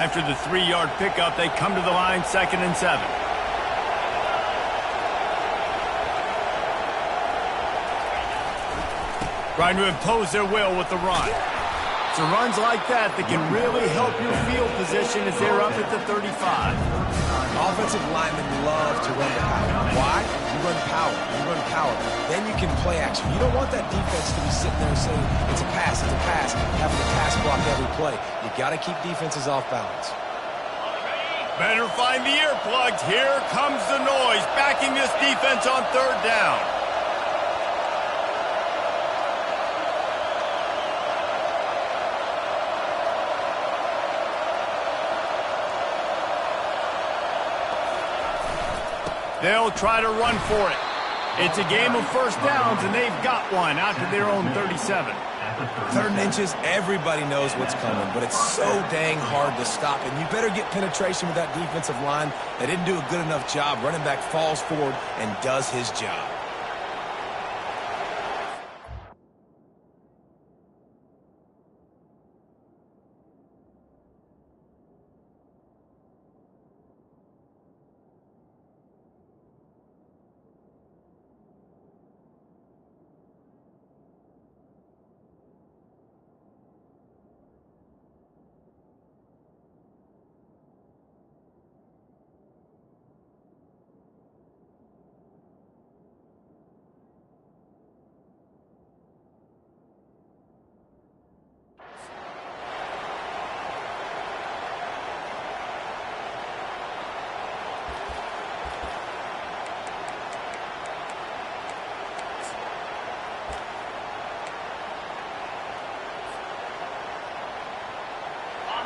After the 3-yard pickup, they come to the line, 2nd and 7. Trying to impose their will with the run. It's runs like that can really help your field position as they're up at the 35. Offensive linemen love to run the power. Why? You run power. You run power. Then you can play action. You don't want that defense to be sitting there saying, it's a pass, having to pass block every play. You got to keep defenses off balance. Better find the earplugs. Here comes the noise, backing this defense on 3rd down. They'll try to run for it. It's a game of first downs, and they've got one out to their own 37. 3rd and inches, everybody knows what's coming, but it's so dang hard to stop. And you better get penetration with that defensive line. They didn't do a good enough job. Running back falls forward and does his job.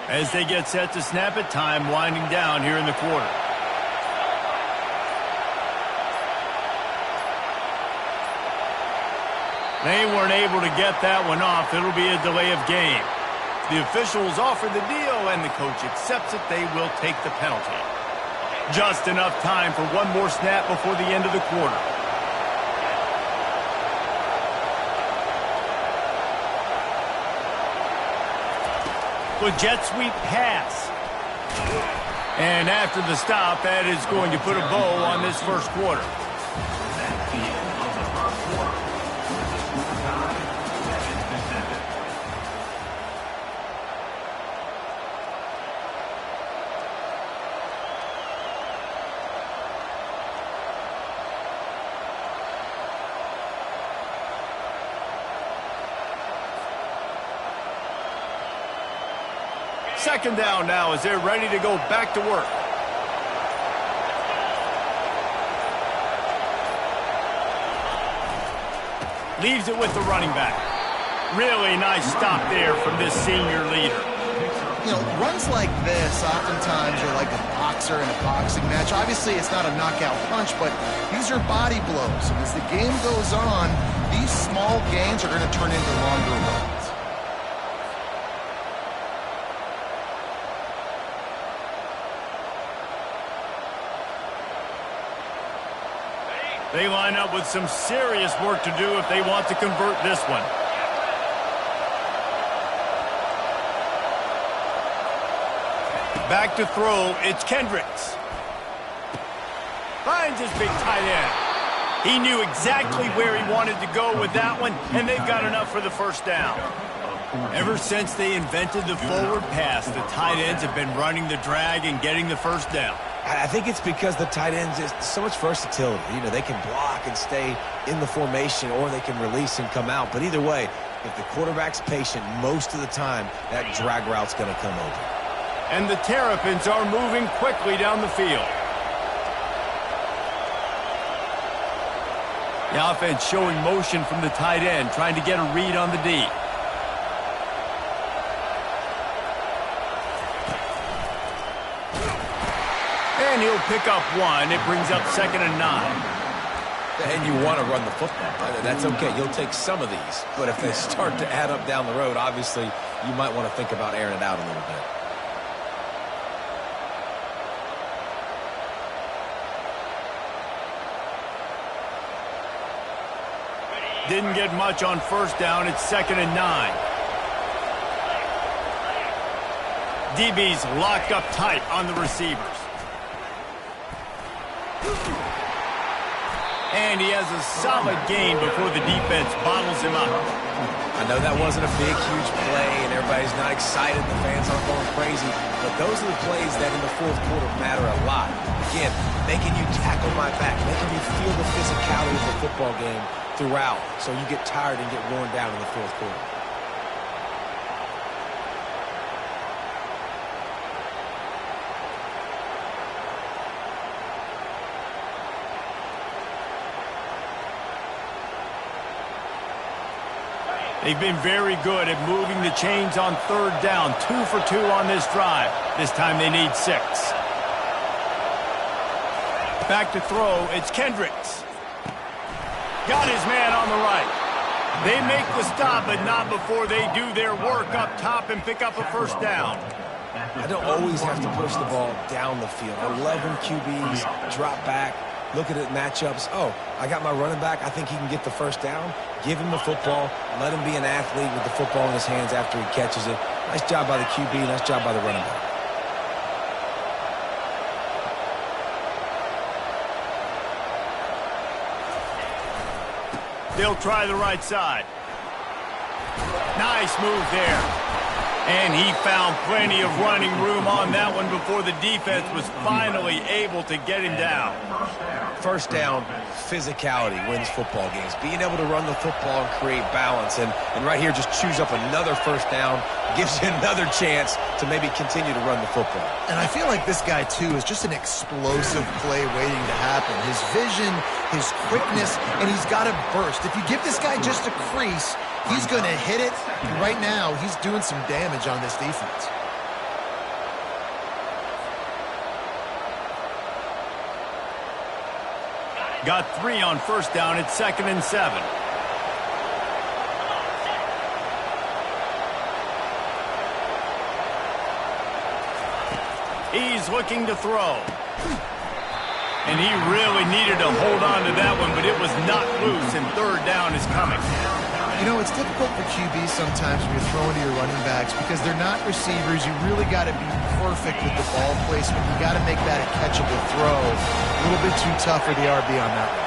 As they get set to snap it, time winding down here in the quarter. They weren't able to get that one off. It'll be a delay of game. The officials offer the deal, and the coach accepts it. They will take the penalty. Just enough time for one more snap before the end of the quarter. With jet sweep pass. And after the stop, that is going to put a bow on this first quarter. Second down now as they're ready to go back to work. Leaves it with the running back. Really nice stop there from this senior leader. You know, runs like this oftentimes are like a boxer in a boxing match. Obviously, it's not a knockout punch, but these are body blows. And as the game goes on, these small gains are going to turn into longer runs. They line up with some serious work to do if they want to convert this one. Back to throw, it's Kendricks. Finds his big tight end. He knew exactly where he wanted to go with that one, and they've got enough for the first down. Ever since they invented the forward pass, the tight ends have been running the drag and getting the first down. I think it's because the tight ends is so much versatility. You know, they can block and stay in the formation, or they can release and come out. But either way, if the quarterback's patient most of the time, that drag route's going to come open. And the Terrapins are moving quickly down the field. The offense showing motion from the tight end, trying to get a read on the D. And he'll pick up one. It brings up 2nd and 9. And you want to run the football. That's okay. You'll take some of these. But if they start to add up down the road, obviously, you might want to think about airing it out a little bit. Didn't get much on first down. It's 2nd and 9. DB's locked up tight on the receivers. And he has a solid gain before the defense bottles him up. I know that wasn't a big, huge play, and everybody's not excited. The fans aren't going crazy. But those are the plays that in the fourth quarter matter a lot. Again, making you tackle my back, making you feel the physicality of the football game throughout, so you get tired and get worn down in the fourth quarter. They've been very good at moving the chains on third down. 2 for 2 on this drive. This time they need 6. Back to throw, it's Kendricks. Got his man on the right. They make the stop, but not before they do their work up top and pick up a first down. I don't always have to push the ball down the field. I love when QBs drop back, look at it, matchups. Oh, I got my running back. I think he can get the first down. Give him the football. Let him be an athlete with the football in his hands after he catches it. Nice job by the QB. Nice job by the running back. They'll try the right side. Nice move there. And he found plenty of running room on that one before the defense was finally able to get him down. First down, physicality wins football games. Being able to run the football and create balance. And right here, just choose up another first down. Gives you another chance to maybe continue to run the football. And I feel like this guy, too, is just an explosive play waiting to happen. His vision, his quickness, and he's got to burst. If you give this guy just a crease, he's going to hit it. And right now, he's doing some damage on this defense. Got 3 on first down. It's 2nd and 7. He's looking to throw. And he really needed to hold on to that one, but it was not loose, and third down is coming. You know, it's difficult for QBs sometimes when you're throwing to your running backs because they're not receivers. You really got to be perfect with the ball placement. You got to make that a catchable throw. A little bit too tough for the RB on that one.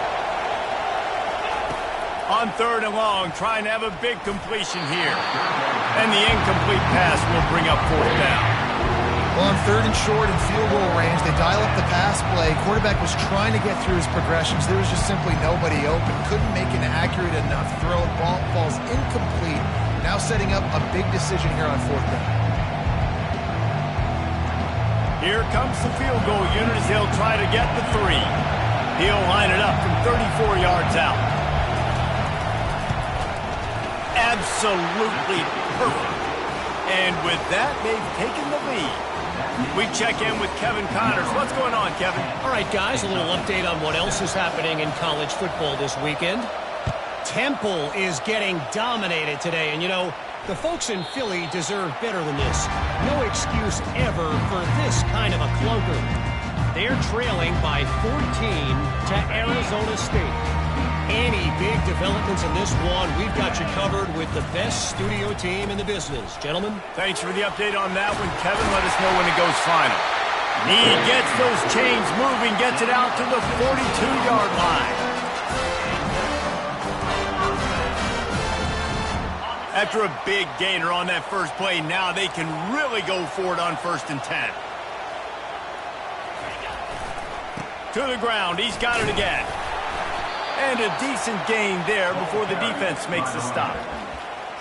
On 3rd and long, trying to have a big completion here. And the incomplete pass will bring up 4th down. Well, on 3rd and short and field goal range, they dial up the pass play. Quarterback was trying to get through his progressions. There was just simply nobody open. Couldn't make an accurate enough throw. Ball falls incomplete. Now setting up a big decision here on 4th down. Here comes the field goal unit as they'll try to get the 3. He'll line it up from 34 yards out. Absolutely perfect. And with that, they've taken the lead. We check in with Kevin Connors. What's going on, Kevin? All right, guys, a little update on what else is happening in college football this weekend. Temple is getting dominated today, and you know, the folks in Philly deserve better than this. No excuse ever for this kind of a clunker. They're trailing by 14 to Arizona State. Any big developments in this one, we've got you covered with the best studio team in the business. Gentlemen? Thanks for the update on that one, Kevin. Let us know when it goes final. He gets those chains moving, gets it out to the 42-yard line. After a big gainer on that first play, now they can really go for it on 1st and 10. To the ground, he's got it again. And a decent gain there before the defense makes the stop.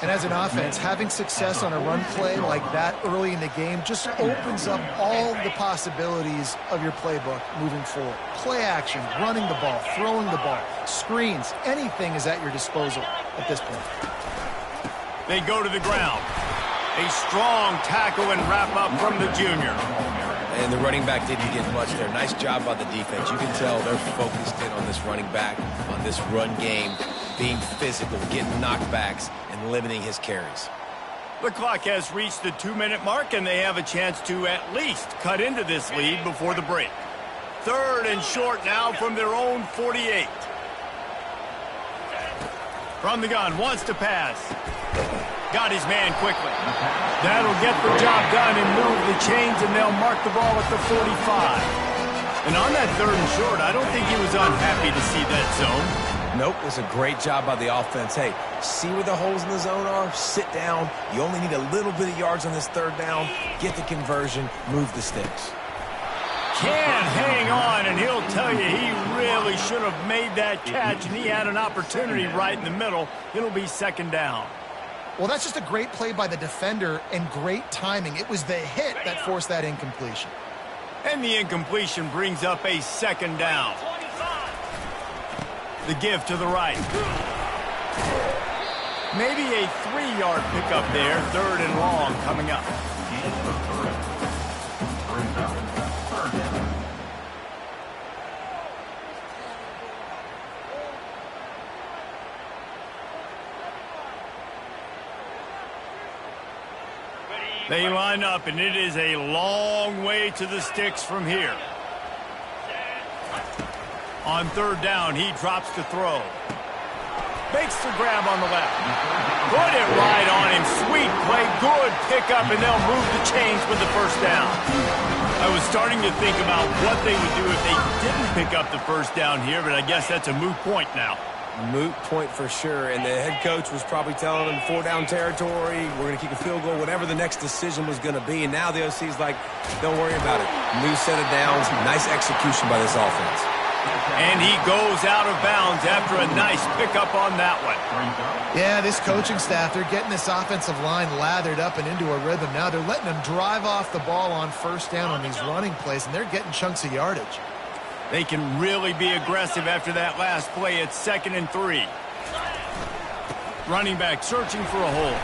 And as an offense, having success on a run play like that early in the game just opens up all the possibilities of your playbook moving forward. Play action, running the ball, throwing the ball, screens, anything is at your disposal at this point. They go to the ground. A strong tackle and wrap up from the junior. And the running back didn't get much there. Nice job by the defense. You can tell they're focused in on this running back, on this run game, being physical, getting knockbacks, and limiting his carries. The clock has reached the 2-minute mark, and they have a chance to at least cut into this lead before the break. 3rd and short now from their own 48. From the gun, wants to pass. Got his man quickly. That'll get the job done and move the chains, and they'll mark the ball at the 45. And on that 3rd and short, I don't think he was unhappy to see that zone. Nope, it was a great job by the offense. Hey, see where the holes in the zone are? Sit down. You only need a little bit of yards on this 3rd down. Get the conversion. Move the sticks. Can't hang on, and he'll tell you he really should have made that catch, and he had an opportunity right in the middle. It'll be 2nd down. Well, that's just a great play by the defender and great timing. It was the hit that forced that incompletion. And the incompletion brings up a 2nd down. The give to the right. Maybe a 3-yard pickup there. 3rd and long coming up. They line up, and it is a long way to the sticks from here. On 3rd down, he drops to throw. Makes the grab on the left. Put it right on him. Sweet play. Good pickup, and they'll move the chains with the 1st down. I was starting to think about what they would do if they didn't pick up the 1st down here, but I guess that's a moot point now. Moot point for sure, and the head coach was probably telling them 4-down territory, we're going to kick a field goal, whatever the next decision was going to be, and now the OC's like, don't worry about it. New set of downs, nice execution by this offense. And he goes out of bounds after a nice pickup on that one. Yeah, this coaching staff, they're getting this offensive line lathered up and into a rhythm now. They're letting them drive off the ball on 1st down on these running plays, and they're getting chunks of yardage. They can really be aggressive after that last play. It's 2nd and 3. Running back searching for a hole.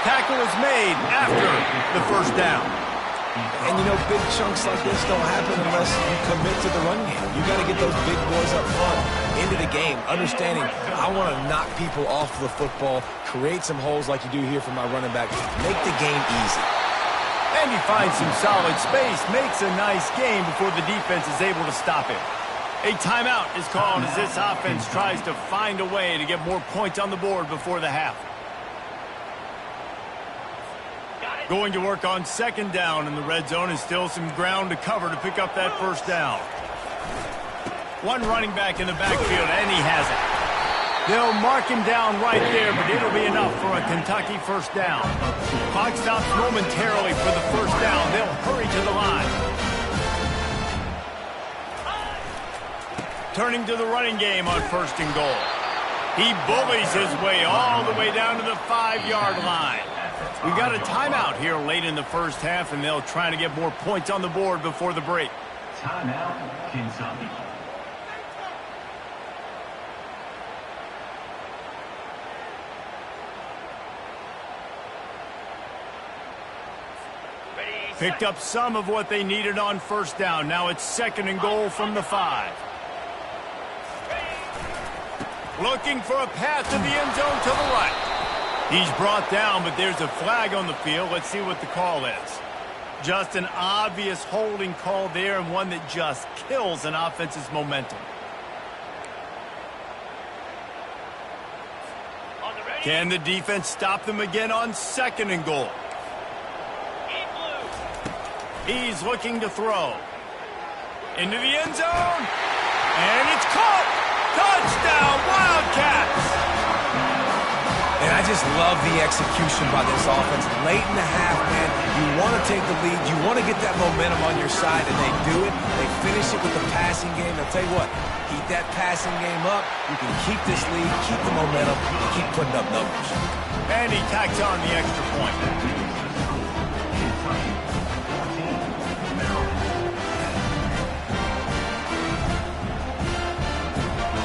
Tackle is made after the 1st down. And, you know, big chunks like this don't happen unless you commit to the run game. You got to get those big boys up front into the game, understanding I want to knock people off the football, create some holes like you do here for my running back, make the game easy. And he finds some solid space, makes a nice game before the defense is able to stop him. A timeout is called as this offense tries to find a way to get more points on the board before the half. Going to work on 2nd down in the red zone, and still some ground to cover to pick up that 1st down. One running back in the backfield, and he has it. They'll mark him down right there, but it'll be enough for a Kentucky 1st down. Clock stops momentarily for the 1st down. They'll hurry to the line. Turning to the running game on 1st and goal. He bullies his way all the way down to the 5-yard line. We got a timeout here late in the 1st half, and they'll try to get more points on the board before the break. Timeout, Kentucky. Picked up some of what they needed on 1st down. Now it's 2nd and goal from the 5. Looking for a path to the end zone to the right. He's brought down, but there's a flag on the field. Let's see what the call is. Just an obvious holding call there, and one that just kills an offense's momentum. Can the defense stop them again on 2nd and goal? He's looking to throw. Into the end zone. And it's caught. Touchdown, Wildcats. And I just love the execution by this offense. Late in the half, man, you want to take the lead. You want to get that momentum on your side, and they do it. They finish it with the passing game. I'll tell you what, keep that passing game up. You can keep this lead, keep the momentum, and keep putting up numbers. And he tacks on the extra point.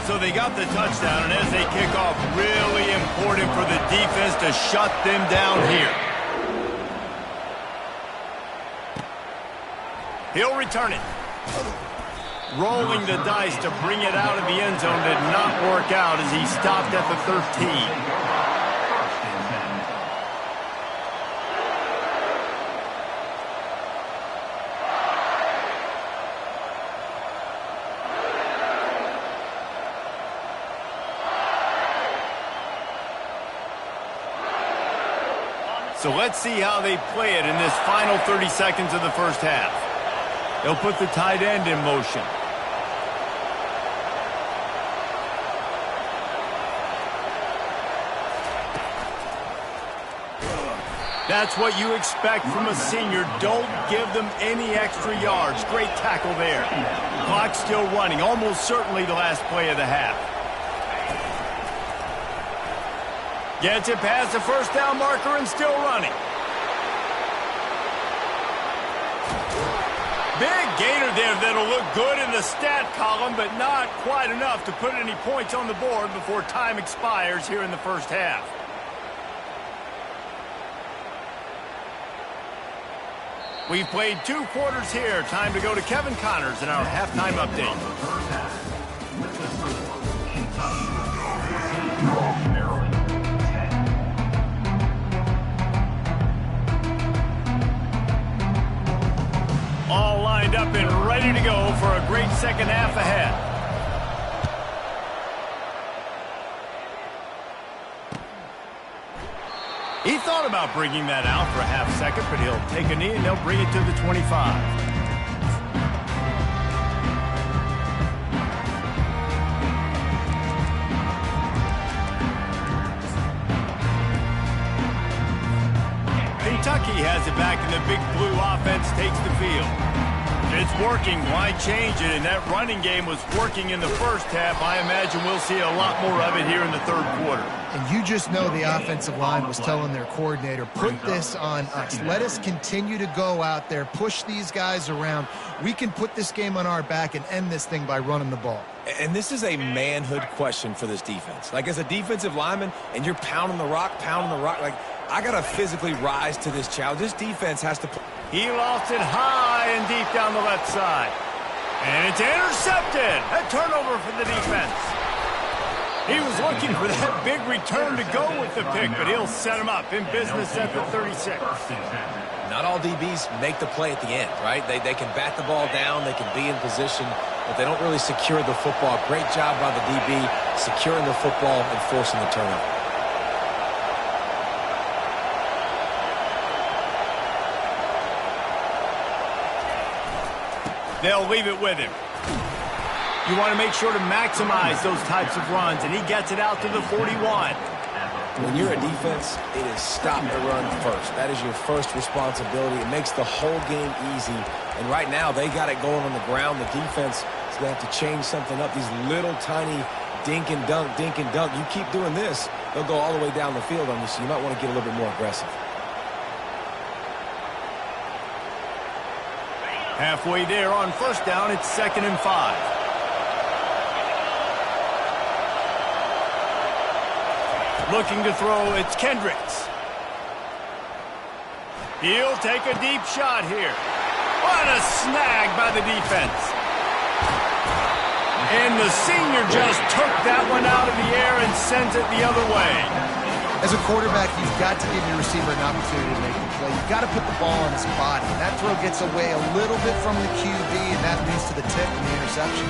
So they got the touchdown, and as they kick off, really important for the defense to shut them down here. He'll return it. Rolling the dice to bring it out of the end zone did not work out as he stopped at the 13. So let's see how they play it in this final 30 seconds of the first half. They'll put the tight end in motion. That's what you expect from a senior. Don't give them any extra yards. Great tackle there. Clock still running. Almost certainly the last play of the half. Gets it past the first down marker and still running. Big gainer there that'll look good in the stat column, but not quite enough to put any points on the board before time expires here in the first half. We've played 2 quarters here. Time to go to Kevin Connors in our halftime update. All lined up and ready to go for a great second half ahead. He thought about bringing that out for a half second, but he'll take a knee and they'll bring it to the 25. Kentucky has it back and the big blue offense takes the field. If it's working, why change it? And that running game was working in the first half. I imagine we'll see a lot more of it here in the third quarter. And you just know the offensive line was telling their coordinator, put this on us. Let us continue to go out there, push these guys around. We can put this game on our back and end this thing by running the ball. And this is a manhood question for this defense. Like, as a defensive lineman, and you're pounding the rock, like, I got to physically rise to this challenge. This defense has to... He lost it high and deep down the left side. And it's intercepted. A turnover for the defense. He was looking for that big return to go with the pick, but he'll set him up in business at the 36. Not all DBs make the play at the end, right? They can bat the ball down, they can be in position, but they don't really secure the football. Great job by the DB securing the football and forcing the turnover. They'll leave it with him. You want to make sure to maximize those types of runs, and he gets it out to the 41. When you're a defense, it is stop the run first. That is your first responsibility. It makes the whole game easy. And right now, they got it going on the ground. The defense is going to have to change something up. These little tiny dink and dunk. You keep doing this, they'll go all the way down the field on you, so you might want to get a little bit more aggressive. Halfway there on first down, it's 2nd and 5. Looking to throw, it's Kendricks. He'll take a deep shot here. What a snag by the defense. And the senior just took that one out of the air and sends it the other way. As a quarterback, you've got to give your receiver an opportunity to make the play. You've got to put the ball on his body. And that throw gets away a little bit from the QB, and that leads to the tip and the interception.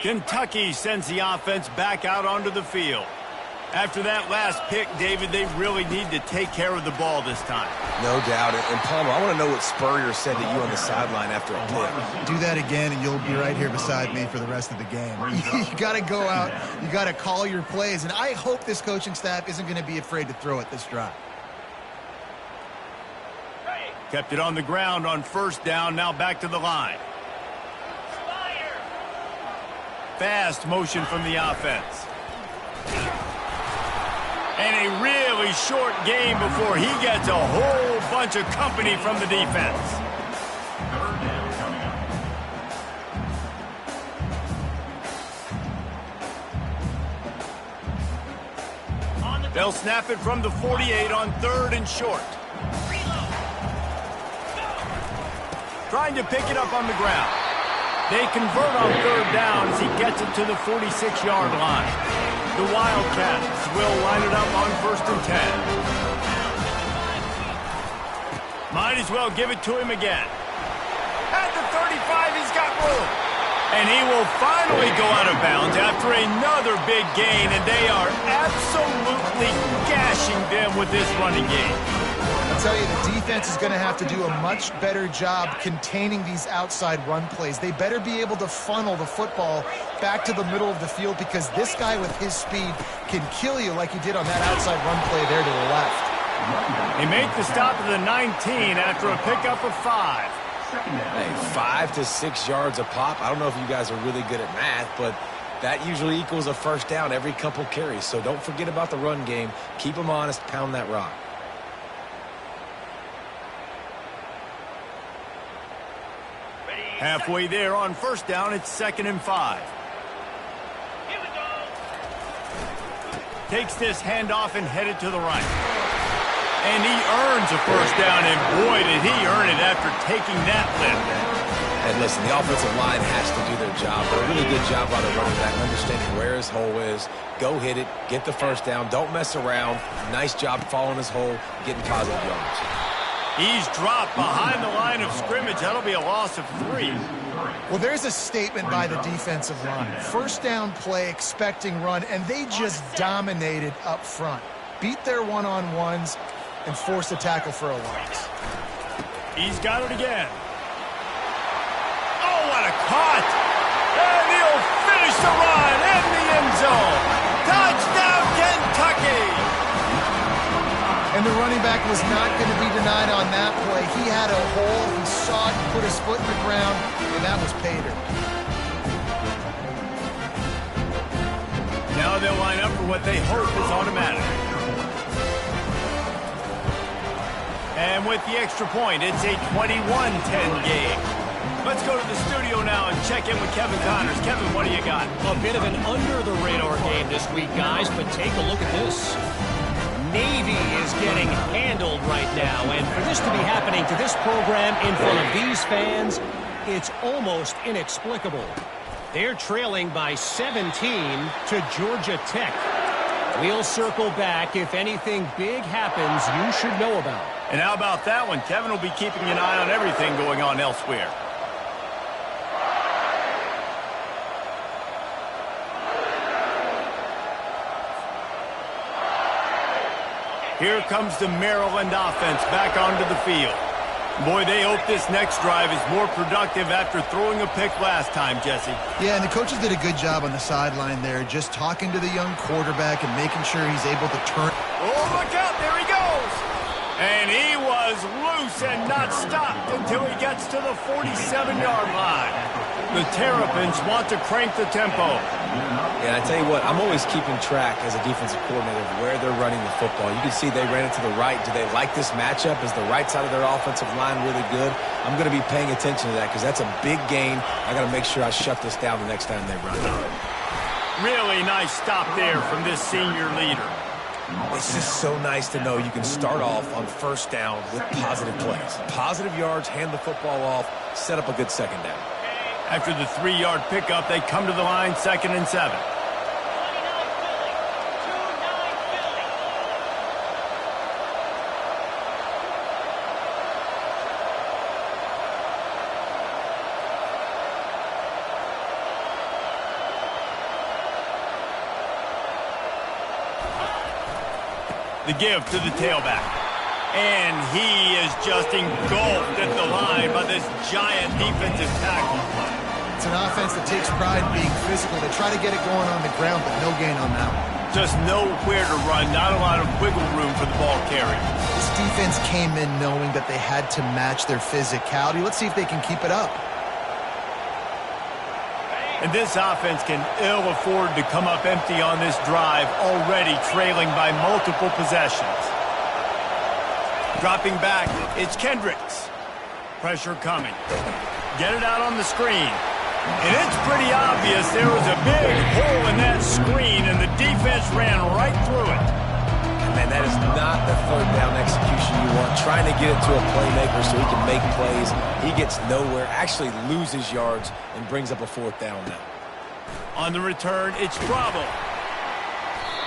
Kentucky sends the offense back out onto the field. After that last pick, David, they really need to take care of the ball this time. No doubt. And Palmer, I want to know what Spurrier said to you on the sideline after a pick. Do that again, and you'll be right here beside me for the rest of the game. You got to go out. You got to call your plays. And I hope this coaching staff isn't going to be afraid to throw it this drive. Kept it on the ground on first down. Now back to the line. Fast motion from the offense. And a really short game before he gets a whole bunch of company from the defense. They'll snap it from the 48 on 3rd and short. Trying to pick it up on the ground. They convert on 3rd down as he gets it to the 46-yard line. The Wildcats will line it up on 1st and 10. Might as well give it to him again. At the 35, he's got room. And he will finally go out of bounds after another big gain, and they are absolutely gashing them with this running game. I'll tell you, the defense is going to have to do a much better job containing these outside run plays. They better be able to funnel the football back to the middle of the field, because this guy with his speed can kill you like he did on that outside run play there to the left. They make the stop at the 19 after a pickup of 5. Hey, 5 to 6 yards a pop. I don't know if you guys are really good at math, but that usually equals a first down every couple carries. So don't forget about the run game. Keep them honest. Pound that rock. Halfway there on first down, it's 2nd and 5. Takes this handoff and headed to the right. And he earns a first down, and boy, did he earn it after taking that lift. And listen, the offensive line has to do their job. A really good job by the running back, understanding where his hole is. Go hit it, get the first down, don't mess around. Nice job following his hole, getting positive yards. He's dropped behind the line of scrimmage. That'll be a loss of 3. Well, there's a statement by the defensive line. First down play, expecting run, and they just dominated up front. Beat their one-on-ones and forced a tackle for a loss. He's got it again. Oh, what a cut! And he'll finish the run in the end zone. Touchdown, Kentucky! And the running back was not going to be denied on that play. He had a hole, he saw it, put his foot in the ground, and that was pay dirt. Now they'll line up for what they hope is automatic. And with the extra point, it's a 21-10 game. Let's go to the studio now and check in with Kevin Connors. Kevin, what do you got? A bit of an under-the-radar game this week, guys, but take a look at this. Navy is getting handled right now, and for this to be happening to this program in front of these fans, it's almost inexplicable. They're trailing by 17 to Georgia Tech. We'll circle back if anything big happens you should know about. And how about that one? Kevin will be keeping an eye on everything going on elsewhere. Here comes the Maryland offense back onto the field. Boy, they hope this next drive is more productive after throwing a pick last time, Jesse. Yeah, and the coaches did a good job on the sideline there, just talking to the young quarterback and making sure he's able to turn. Oh, look out, there he goes! And he was loose and not stopped until he gets to the 47-yard line. The Terrapins want to crank the tempo. And I tell you what, I'm always keeping track as a defensive coordinator of where they're running the football. You can see they ran it to the right. Do they like this matchup? Is the right side of their offensive line really good? I'm going to be paying attention to that because that's a big gain. I got to make sure I shut this down the next time they run it. Really nice stop there from this senior leader. It's just so nice to know you can start off on first down with positive plays. Positive yards, hand the football off, set up a good second down. After the 3-yard pickup, they come to the line, 2nd and 7. The give to the tailback. And he is just engulfed at the line by this giant defensive tackle. It's an offense that takes pride in being physical. They try to get it going on the ground, but no gain on that one. Just nowhere to run, not a lot of wiggle room for the ball carrier. This defense came in knowing that they had to match their physicality. Let's see if they can keep it up. And this offense can ill afford to come up empty on this drive, already trailing by multiple possessions. Dropping back, it's Kendricks. Pressure coming. Get it out on the screen. And it's pretty obvious there was a big hole in that screen, and the defense ran right through it. Man, that is not the third down execution you want. Trying to get it to a playmaker so he can make plays. He gets nowhere, actually loses yards, and brings up a 4th down now. On the return, it's Bravo.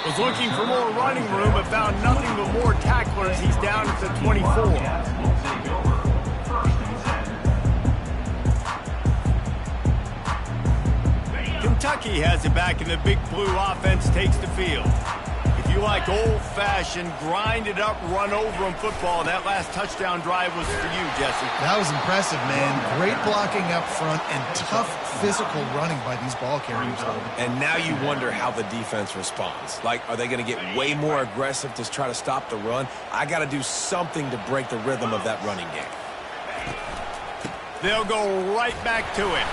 Was looking for more running room, but found nothing but more tacklers. He's down at the 24. Kentucky has it back, and the Big Blue offense takes the field. If you like old-fashioned, grind-it-up, run-over-'em football, that last touchdown drive was for you, Jesse. That was impressive, man. Great blocking up front and tough physical running by these ball carriers. And now you wonder how the defense responds. Like, are they going to get way more aggressive to try to stop the run? I got to do something to break the rhythm of that running game. They'll go right back to it.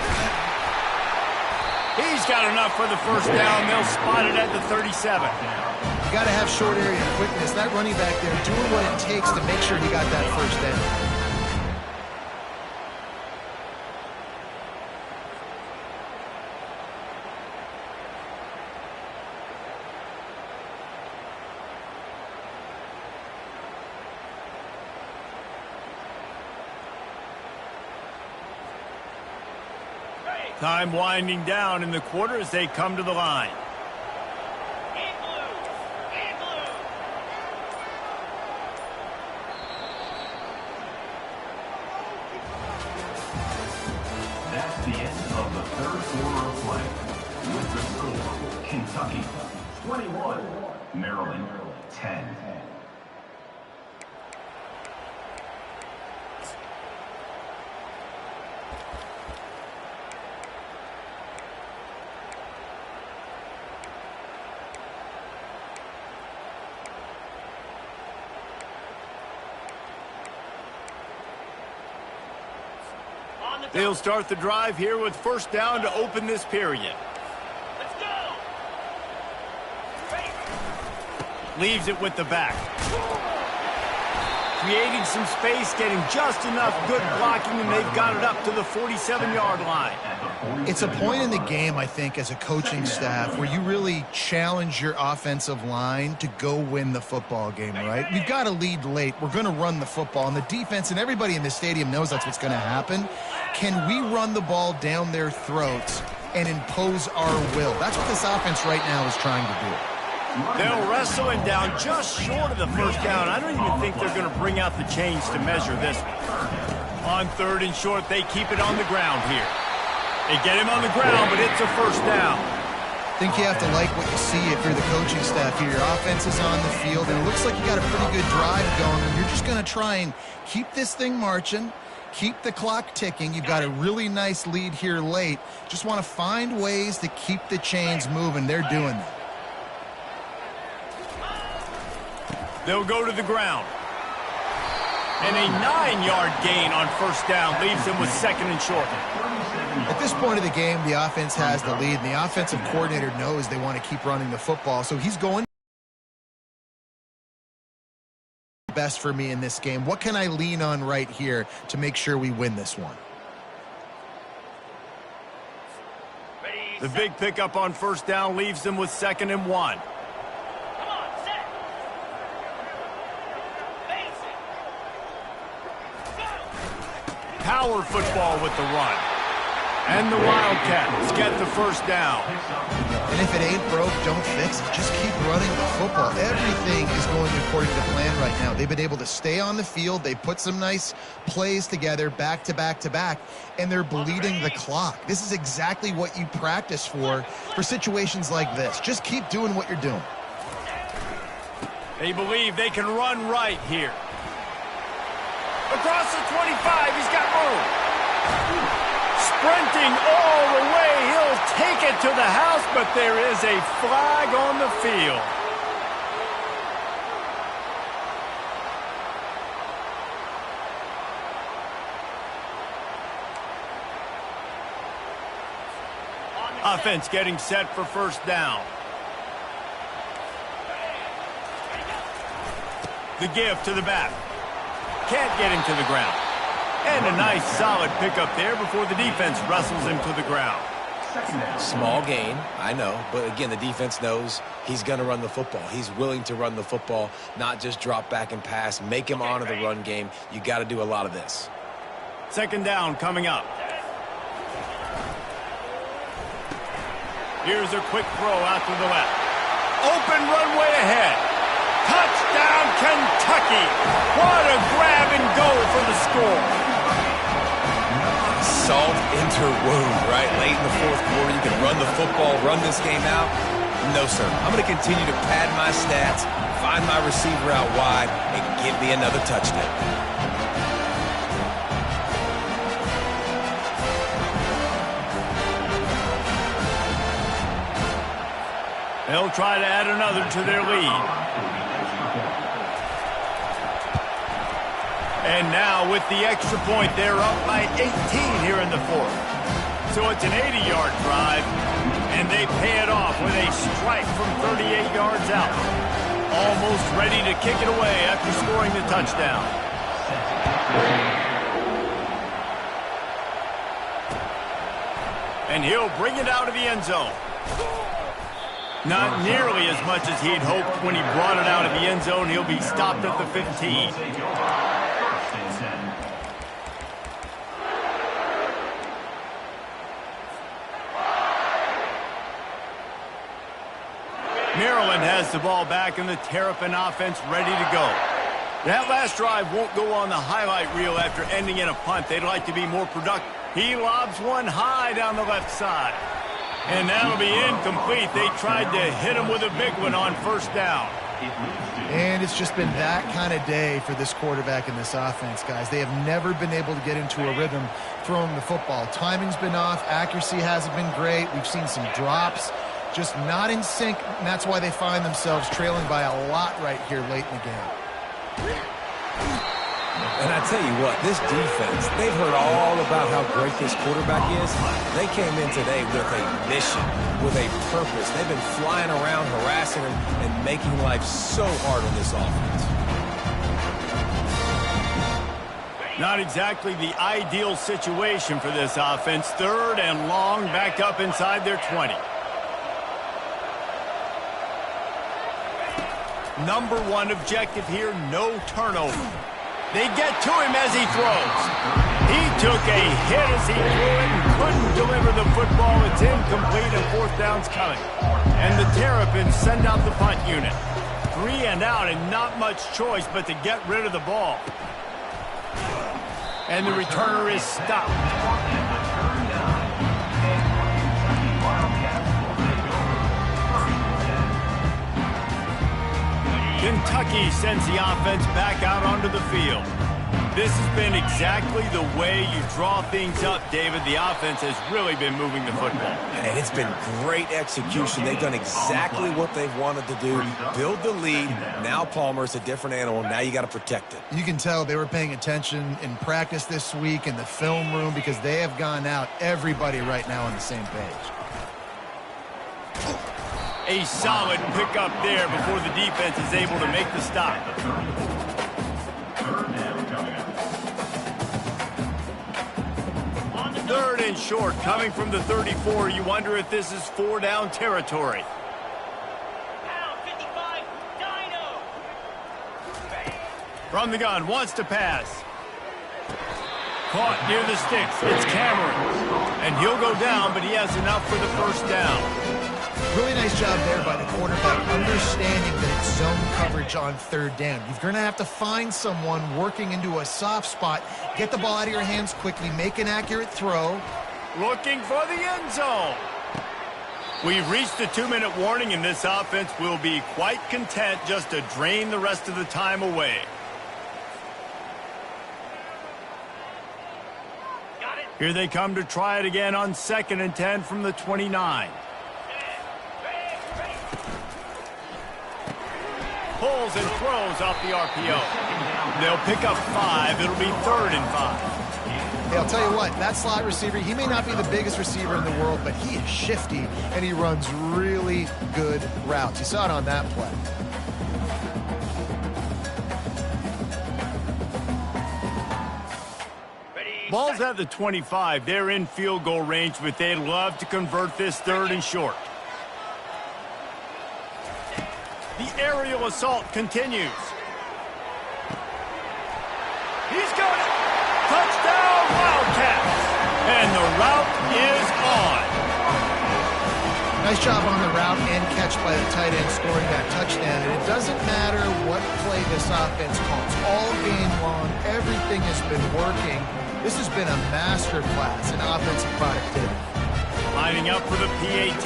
He's got enough for the first down. They'll spot it at the 37. You got to have short area quickness. That running back there doing what it takes to make sure he got that first down. Time winding down in the quarter as they come to the line. That's the end of the third quarter of play. With the score, Kentucky 21, Maryland 10. They'll start the drive here with first down to open this period. Let's go! Leaves it with the back. Creating some space, getting just enough good blocking, and they've got it up to the 47-yard line. It's a point in the game, I think, as a coaching staff where you really challenge your offensive line to go win the football game, right? We've got to lead late. We're going to run the football, and the defense and everybody in the stadium knows that's what's going to happen. Can we run the ball down their throats and impose our will? That's what this offense right now is trying to do. They'll wrestle him down just short of the first down. I don't even think they're going to bring out the chains to measure this one. On third and short, they keep it on the ground here. They get him on the ground, but it's a first down. I think you have to like what you see if you're the coaching staff here. Your offense is on the field, and it looks like you got a pretty good drive going, and you're just going to try and keep this thing marching, keep the clock ticking. You've got a really nice lead here late. Just want to find ways to keep the chains moving. They're doing that. They'll go to the ground. And a 9-yard gain on first down leaves them with second and short. At this point of the game, the offense has the lead, and the offensive coordinator knows they want to keep running the football, so he's going best for me in this game. What can I lean on right here to make sure we win this one? The big pickup on first down leaves them with second and 1. Power football with the run. And the Wildcats get the first down. And if it ain't broke, don't fix it. Just keep running the football. Everything is going according to plan right now. They've been able to stay on the field. They put some nice plays together back to back to back, and they're bleeding the clock. This is exactly what you practice for situations like this. Just keep doing what you're doing. They believe they can run right here. Across the 25, he's got room. Sprinting all the way, he'll take it to the house, but there is a flag on the field. Offense getting set for first down. The give to the back. Can't get him to the ground. And a nice solid pickup there before the defense wrestles him to the ground. Small gain, I know, but again, the defense knows he's going to run the football. He's willing to run the football, not just drop back and pass, make him honor the run game. You got to do a lot of this. Second down coming up. Here's a quick throw out to the left. open runway ahead. Touchdown, Kentucky. What a grab and go for the score. Salt into wound, right? Late in the fourth quarter, you can run the football, run this game out. No, sir. I'm going to continue to pad my stats, find my receiver out wide, and give me another touchdown. They'll try to add another to their lead. And now with the extra point, they're up by 18 here in the fourth. So it's an 80-yard drive, and they pay it off with a strike from 38 yards out. Almost ready to kick it away after scoring the touchdown. And he'll bring it out of the end zone. Not nearly as much as he'd hoped when he brought it out of the end zone. He'll be stopped at the 15. Maryland has the ball back and the Terrapin offense ready to go. That last drive won't go on the highlight reel after ending in a punt. They'd like to be more productive. He lobs one high down the left side. And that'll be incomplete. They tried to hit him with a big one on first down. And it's just been that kind of day for this quarterback and this offense, guys. They have never been able to get into a rhythm throwing the football. Timing's been off. Accuracy hasn't been great. We've seen some drops. Just not in sync, and that's why they find themselves trailing by a lot right here late in the game. And I tell you what, this defense, they've heard all about how great this quarterback is. They came in today with a mission, with a purpose. They've been flying around, harassing him, and making life so hard on this offense. Not exactly the ideal situation for this offense. Third and long, back up inside their 20. Number one objective here, no turnover. They get to him as he throws. He took a hit as he threw it and couldn't deliver the football. It's incomplete and fourth down's coming. And the Terrapins send out the punt unit. 3 and out and not much choice but to get rid of the ball. And the returner is stopped. Kentucky sends the offense back out onto the field. This has been exactly the way you draw things up, David. The offense has really been moving the football. And it's been great execution. They've done exactly what they've wanted to do. Build the lead. Now Palmer's a different animal. Now you got to protect it. You can tell they were paying attention in practice this week in the film room because they have gone out, everybody right now on the same page. A solid pickup there before the defense is able to make the stop. Third and short, coming from the 34. You wonder if this is 4-down territory. From the gun, wants to pass. Caught near the sticks. It's Cameron. And he'll go down, but he has enough for the first down. Really nice job there by the quarterback, understanding that it's zone coverage on third down. You're going to have to find someone working into a soft spot, get the ball out of your hands quickly, make an accurate throw. Looking for the end zone. We've reached the 2-minute warning, and this offense will be quite content just to drain the rest of the time away. Here they come to try it again on 2nd and 10 from the 29. Pulls and throws off the RPO. They'll pick up 5. It'll be 3rd and 5. Hey, I'll tell you what, that slot receiver, he may not be the biggest receiver in the world, but he is shifty, and he runs really good routes. You saw it on that play. Ball's at the 25. They're in field goal range, but they'd love to convert this 3rd and short. The aerial assault continues. He's got it. Touchdown, Wildcats. And the route is on. Nice job on the route and catch by the tight end scoring that touchdown. And it doesn't matter what play this offense calls. All game long, everything has been working. This has been a master class in offensive productivity. Lining up for the PAT.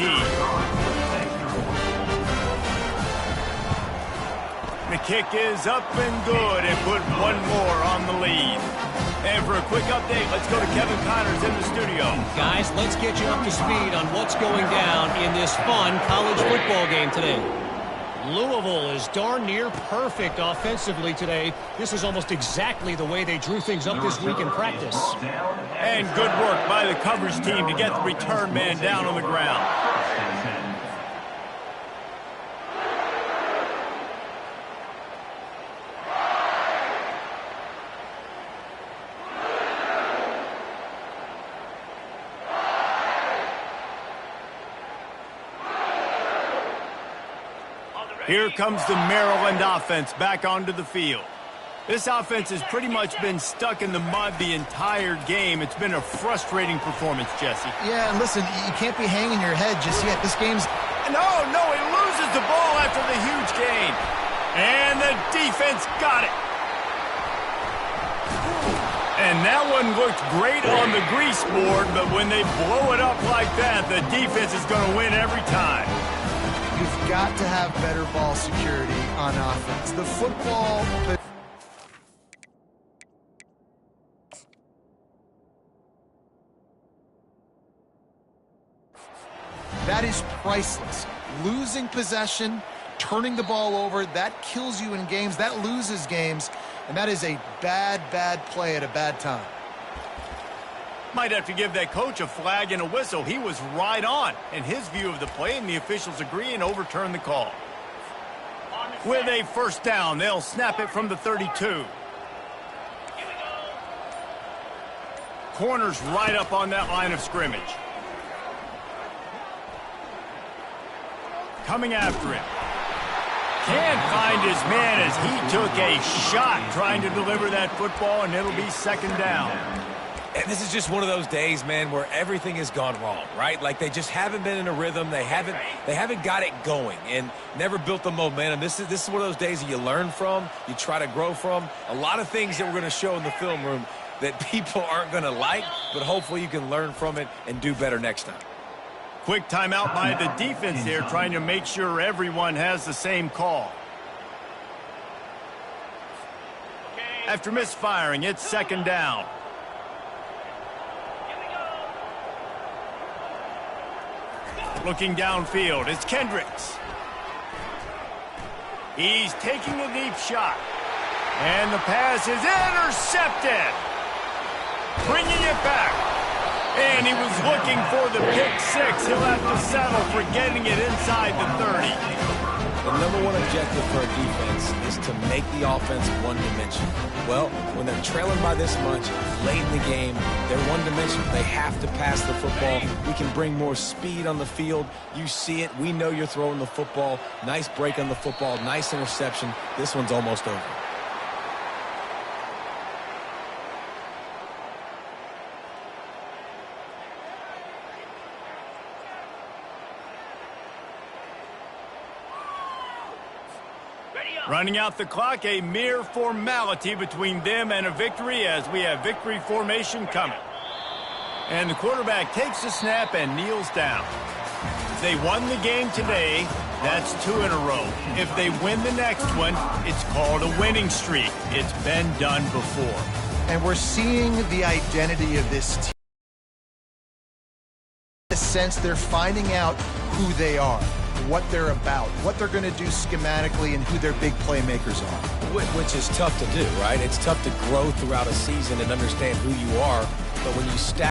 The kick is up and good and put one more on the lead. And for a quick update, let's go to Kevin Connors in the studio. Guys, let's get you up to speed on what's going down in this fun college football game today. Louisville is darn near perfect offensively today. This is almost exactly the way they drew things up this week in practice. And good work by the coverage team to get the return man down on the ground. Here comes the Maryland offense back onto the field. This offense has pretty much been stuck in the mud the entire game. It's been a frustrating performance, Jesse. Yeah, and listen, you can't be hanging your head just yet. This game's... No, he loses the ball after the huge gain. And the defense got it. And that one looked great on the grease board, but when they blow it up like that, the defense is going to win every time. You've got to have better ball security on offense. The football... That is priceless. Losing possession, turning the ball over, that kills you in games, that loses games, and that is a bad, bad play at a bad time. Might have to give that coach a flag and a whistle. He was right on in his view of the play, and the officials agree and overturn the call. With a first down, they'll snap it from the 32. Corners right up on that line of scrimmage. Coming after him. Can't find his man as he took a shot trying to deliver that football, and it'll be second down. And this is just one of those days, man, where everything has gone wrong, right? Like they just haven't been in a rhythm. They haven't got it going and never built the momentum. This is one of those days that you learn from, you try to grow from. A lot of things that we're going to show in the film room that people aren't going to like, but hopefully you can learn from it and do better next time. Quick timeout by the defense there, trying to make sure everyone has the same call. After misfiring, it's second down. Looking downfield, it's Kendricks. He's taking a deep shot. And the pass is intercepted. Bringing it back. And he was looking for the pick six. He'll have to settle for getting it inside the 30. The number one objective for a defense is to make the offense one-dimensional. Well, when they're trailing by this much, late in the game, they're one-dimensional. They have to pass the football. We can bring more speed on the field. You see it. We know you're throwing the football. Nice break on the football. Nice interception. This one's almost over. Running out the clock, a mere formality between them and a victory as we have victory formation coming. And the quarterback takes the snap and kneels down. They won the game today. That's 2 in a row. If they win the next one, it's called a winning streak. It's been done before. And we're seeing the identity of this team. In a sense, they're finding out who they are, what they're about, what they're going to do schematically, and who their big playmakers are. Which is tough to do, right? It's tough to grow throughout a season and understand who you are, but when you stack